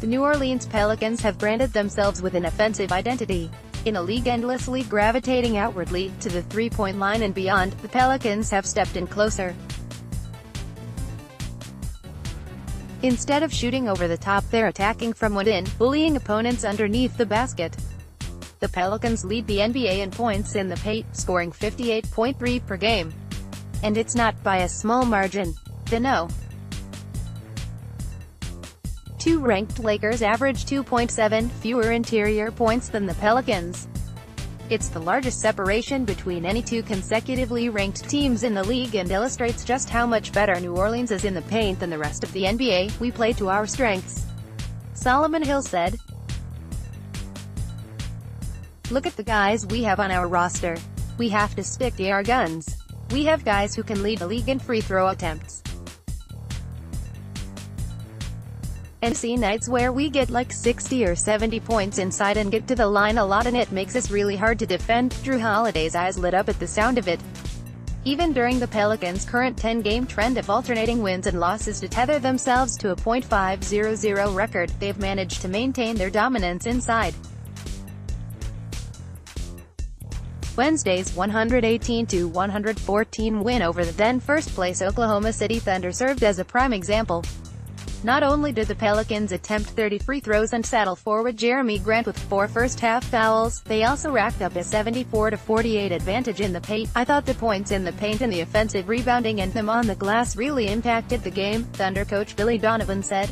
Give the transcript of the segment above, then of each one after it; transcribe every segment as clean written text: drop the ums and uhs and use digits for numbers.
The New Orleans Pelicans have branded themselves with an offensive identity. In a league endlessly gravitating outwardly, to the three-point line and beyond, the Pelicans have stepped in closer. Instead of shooting over the top, they're attacking from within, bullying opponents underneath the basket. The Pelicans lead the NBA in points in the paint, scoring 58.3 per game. And it's not by a small margin. No. Two ranked Lakers average 2.7 fewer interior points than the Pelicans. It's the largest separation between any two consecutively ranked teams in the league and illustrates just how much better New Orleans is in the paint than the rest of the NBA. "We play to our strengths," Solomon Hill said. "Look at the guys we have on our roster. We have to stick to our guns. We have guys who can lead the league in free throw attempts. And see nights where we get like 60 or 70 points inside and get to the line a lot, and it makes us really hard to defend." Jrue Holiday's eyes lit up at the sound of it. Even during the Pelicans' current 10-game trend of alternating wins and losses to tether themselves to a .500 record, they've managed to maintain their dominance inside. Wednesday's 118-114 win over the then first-place Oklahoma City Thunder served as a prime example. Not only did the Pelicans attempt 30 free throws and saddle forward Jeremy Grant with 4 first-half fouls, they also racked up a 74-48 advantage in the paint. "I thought the points in the paint and the offensive rebounding and them on the glass really impacted the game," Thunder coach Billy Donovan said.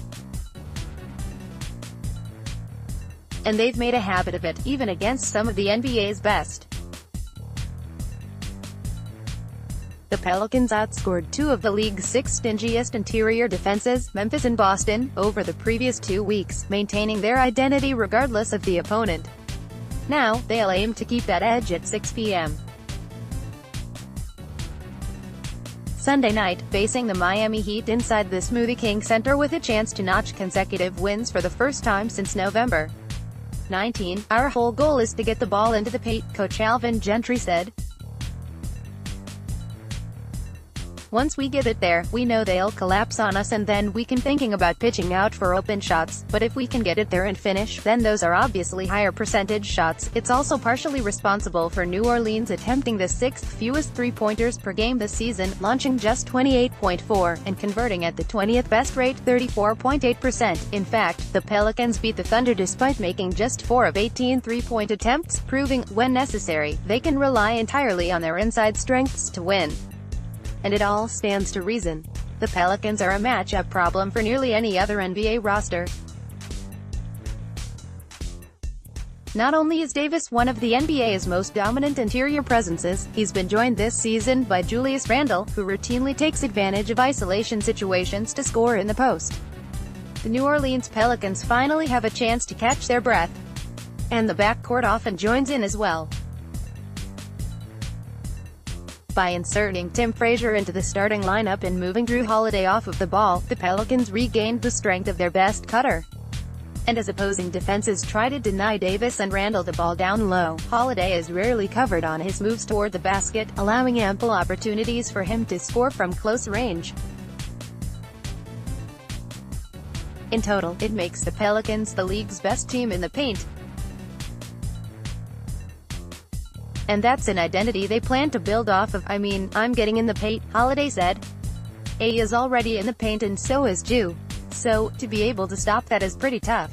"And they've made a habit of it, even against some of the NBA's best." The Pelicans outscored two of the league's 6 stingiest interior defenses, Memphis and Boston, over the previous 2 weeks, maintaining their identity regardless of the opponent. Now, they'll aim to keep that edge at 6 p.m. Sunday night, facing the Miami Heat inside the Smoothie King Center with a chance to notch consecutive wins for the first time since November 19. "Our whole goal is to get the ball into the paint," Coach Alvin Gentry said. "Once we get it there, we know they'll collapse on us, and then we can thinking about pitching out for open shots, but if we can get it there and finish, then those are obviously higher percentage shots." It's also partially responsible for New Orleans attempting the 6th fewest three-pointers per game this season, launching just 28.4, and converting at the 20th best rate, 34.8%. In fact, the Pelicans beat the Thunder despite making just 4 of 18 three-point attempts, proving, when necessary, they can rely entirely on their inside strengths to win. And it all stands to reason. The Pelicans are a matchup problem for nearly any other NBA roster. Not only is Davis one of the NBA's most dominant interior presences, he's been joined this season by Julius Randle, who routinely takes advantage of isolation situations to score in the post. The New Orleans Pelicans finally have a chance to catch their breath. And the backcourt often joins in as well. By inserting Tim Frazier into the starting lineup and moving Jrue Holiday off of the ball, the Pelicans regained the strength of their best cutter. And as opposing defenses try to deny Davis and Randle the ball down low, Holiday is rarely covered on his moves toward the basket, allowing ample opportunities for him to score from close range. In total, it makes the Pelicans the league's best team in the paint. And that's an identity they plan to build off of. I'm getting in the paint," Holiday said. "A is already in the paint and so is Jrue. So, to be able to stop that is pretty tough.